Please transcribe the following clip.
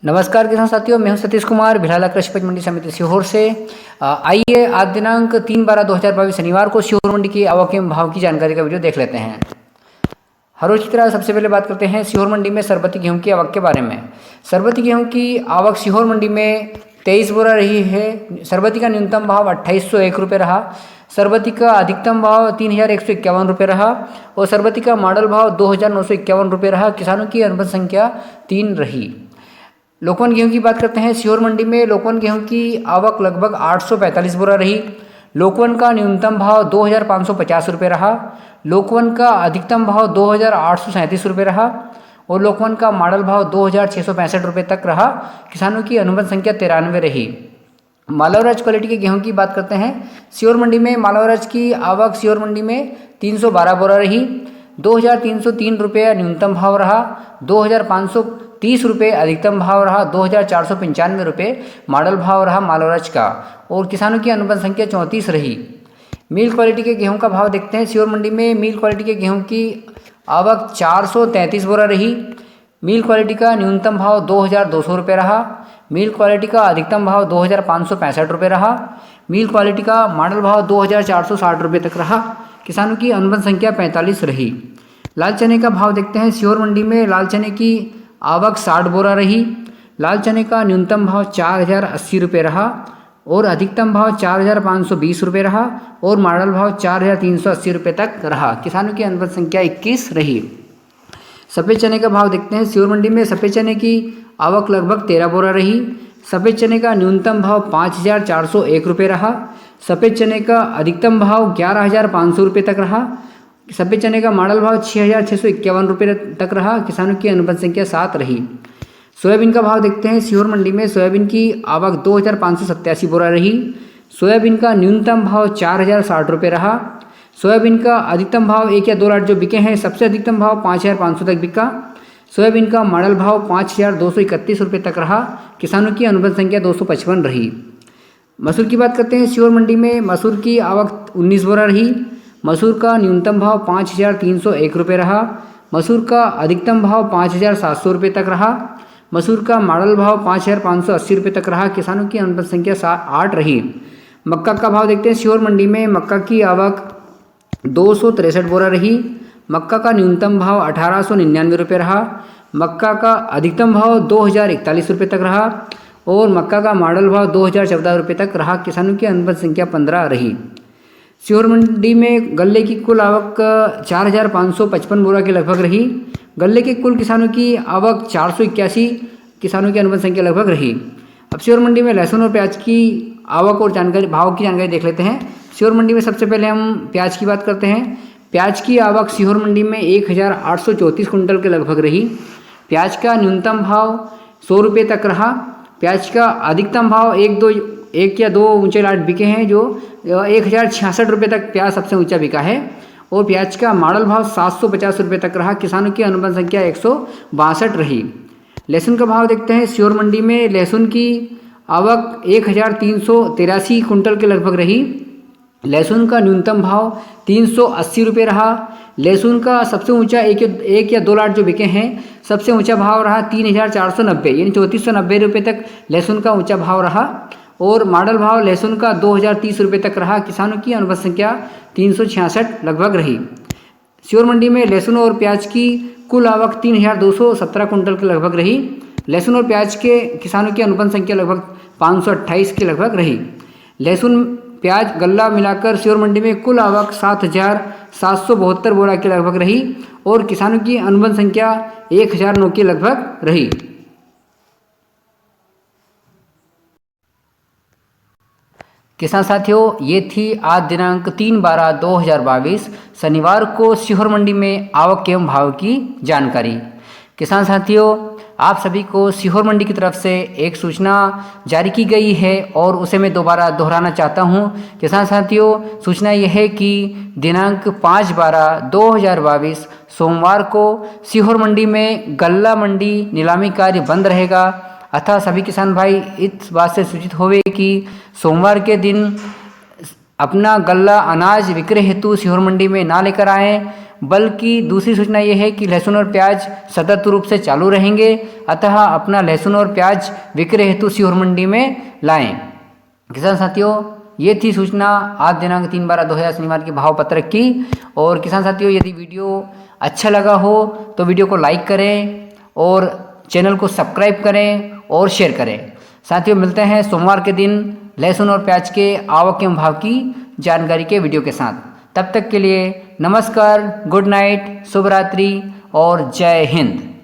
नमस्कार किसान साथियों, मैं हूं सतीश कुमार, भिलाला कृषि उपज मंडी समिति सीहोर से। आइए आज दिनांक 3/12/2022 शनिवार को सीहोर मंडी की आवक एवं भाव की जानकारी का वीडियो देख लेते हैं। हर रोज की तरह सबसे पहले बात करते हैं सीहोर मंडी में सरबती गेहूं की आवक के बारे में। सरबती गेहूं की आवक सीहोर मंडी में 23 बोरा रही है। सरबती का न्यूनतम भाव 2801 रुपये रहा। सरबती का अधिकतम भाव 3151 रुपये रहा और सरबती का मॉडल भाव 2951 रुपये रहा। किसानों की अनुबंध संख्या 3 रही। लोकवन गेहूं की बात करते हैं। सीहोर मंडी में लोकवन गेहूं की आवक लगभग 845 बोरा रही। लोकवन का न्यूनतम भाव 2550 रुपये रहा। लोकवन का अधिकतम भाव 2837 रुपये रहा और लोकवन का मॉडल भाव 2665 रुपये तक रहा। किसानों की अनुबंध संख्या 93 रही। मालवराज क्वालिटी के गेहूं की बात करते हैं। सीहोर मंडी में मालवराज की आवक सीहोर मंडी में 312 बोरा रही। 2303 रुपये न्यूनतम भाव रहा। 2530 रुपये अधिकतम भाव रहा। 2495 रुपये मॉडल भाव रहा मालवराज का और किसानों की अनुबंध संख्या 34 रही। मिल क्वालिटी के गेहूं का भाव देखते हैं। सीहोर मंडी में मिल क्वालिटी के गेहूं की आवक 433 बोरा रही। मिल क्वालिटी का न्यूनतम भाव 2200 रुपये रहा। मिल क्वालिटी का अधिकतम भाव 2565 रुपये रहा। मिल क्वालिटी का मॉडल भाव 2460 रुपये तक रहा। किसानों की अनुबंध संख्या 45 रही। लाल चने का भाव देखते हैं। सीहोर मंडी में लाल चने की आवक 60 बोरा रही। लाल चने का न्यूनतम भाव 4080 रुपये रहा और अधिकतम भाव 4520 रुपये रहा और मॉडल भाव 4380 रुपये तक रहा। किसानों की अनुबंध संख्या 21 रही। सफ़ेद चने का भाव देखते हैं। सीहोर मंडी में सफ़ेद चने की आवक लगभग 13 बोरा रही। सफ़ेद चने का न्यूनतम भाव 5401 रुपये रहा। सफ़ेद चने का अधिकतम भाव 11500 रुपये तक रहा। सफ़ेद चने का मॉडल भाव 6651 रुपये तक रहा। किसानों की अनुबंध संख्या 7 रही। सोयाबीन का भाव देखते हैं। सीहोर मंडी में सोयाबीन की आवक 2587 बोरा रही। सोयाबीन का न्यूनतम भाव 4060 रुपये रहा। सोयाबीन का अधिकतम भाव 1 या 2 लाट जो बिके हैं, सबसे अधिकतम भाव 5500 तक बिका। सोयाबीन का मॉडल भाव 5231 रुपये तक रहा। किसानों की अनुबंध संख्या 255 रही। मसूर की बात करते हैं। सीहोर मंडी में मसूर की आवक 19 बोरा रही। मसूर का न्यूनतम भाव 5301 रुपये रहा। मसूर का अधिकतम भाव 5700 रुपये तक रहा। मसूर का मॉडल भाव 5580 रुपये तक रहा। किसानों की अनुबंध संख्या 8 रही। मक्का का भाव देखते हैं। सीहोर मंडी में मक्का की आवक 263 बोरा रही। मक्का का न्यूनतम भाव 1899 रुपये रहा। मक्का का अधिकतम भाव 2041 रुपये तक रहा और मक्का का मॉडल भाव 2014 रुपये तक रहा। किसानों की अनुबंध संख्या 15 रही। सीहोर मंडी में गल्ले की कुल आवक 4555 बोरा के लगभग रही। गल्ले के कुल किसानों की आवक 481 किसानों की अनुबंध संख्या लगभग रही। अब सीहोर मंडी में लहसुन और प्याज की आवक और जानकारी भाव की जानकारी देख लेते हैं। सीहोर मंडी में सबसे पहले हम प्याज की बात करते हैं। प्याज की आवक सीहोर मंडी में 1834 कुंटल के लगभग रही। प्याज का न्यूनतम भाव 100 रुपये तक रहा। प्याज का अधिकतम भाव 1 या 2 ऊंचे लाट बिके हैं, जो 1066 रुपये तक प्याज सबसे ऊंचा बिका है और प्याज का मॉडल भाव 750 रुपये तक रहा। किसानों की अनुबंध संख्या 162 रही। लहसुन का भाव देखते हैं। सीहोर मंडी में लहसुन की आवक 1383 कुंटल के लगभग रही। लहसुन का न्यूनतम भाव 380 रुपये रहा। लहसुन का सबसे ऊंचा 1 या 2 लाट जो बिके हैं, सबसे ऊंचा भाव रहा 3490 यानी 3490 रुपये तक लहसुन का ऊंचा भाव रहा और मॉडल भाव लहसुन का 2030 रुपये तक रहा। किसानों की अनुबंध संख्या 366 लगभग रही। सीहोर मंडी में लहसुन और प्याज की कुल आवक 3217 कुंटल के लगभग रही। लहसुन और प्याज के किसानों की अनुबंध संख्या लगभग 528 के लगभग रही। लहसुन प्याज गल्ला मिलाकर सीहोर मंडी में कुल आवक 7772 बोरा के लगभग रही और किसानों की अनुबंध संख्या 1009 के लगभग रही। किसान साथियों, ये थी आज दिनांक 3/12/2022 शनिवार को सीहोर मंडी में आवक एवं भाव की जानकारी। किसान साथियों, आप सभी को सीहोर मंडी की तरफ से एक सूचना जारी की गई है और उसे मैं दोबारा दोहराना चाहता हूं। किसान साथियों, सूचना यह है कि दिनांक 5/12/2022 सोमवार को सीहोर मंडी में गल्ला मंडी नीलामी कार्य बंद रहेगा। अतः सभी किसान भाई इस बात से सूचित होवे कि सोमवार के दिन अपना गल्ला अनाज विक्रय हेतु सीहोर मंडी में ना लेकर आएँ। बल्कि दूसरी सूचना ये है कि लहसुन और प्याज सतत रूप से चालू रहेंगे, अतः अपना लहसुन और प्याज विक्रय हेतु सीहोर मंडी में लाएं। किसान साथियों, ये थी सूचना आज दिनांक 3/12/2000 शनिवार की भाव पत्रक की। और किसान साथियों, यदि वीडियो अच्छा लगा हो तो वीडियो को लाइक करें और चैनल को सब्सक्राइब करें और शेयर करें। साथियों, मिलते हैं सोमवार के दिन लहसुन और प्याज के आवक एवं भाव की जानकारी के वीडियो के साथ। तब तक के लिए नमस्कार, गुड नाइट, शुभ रात्रि और जय हिंद।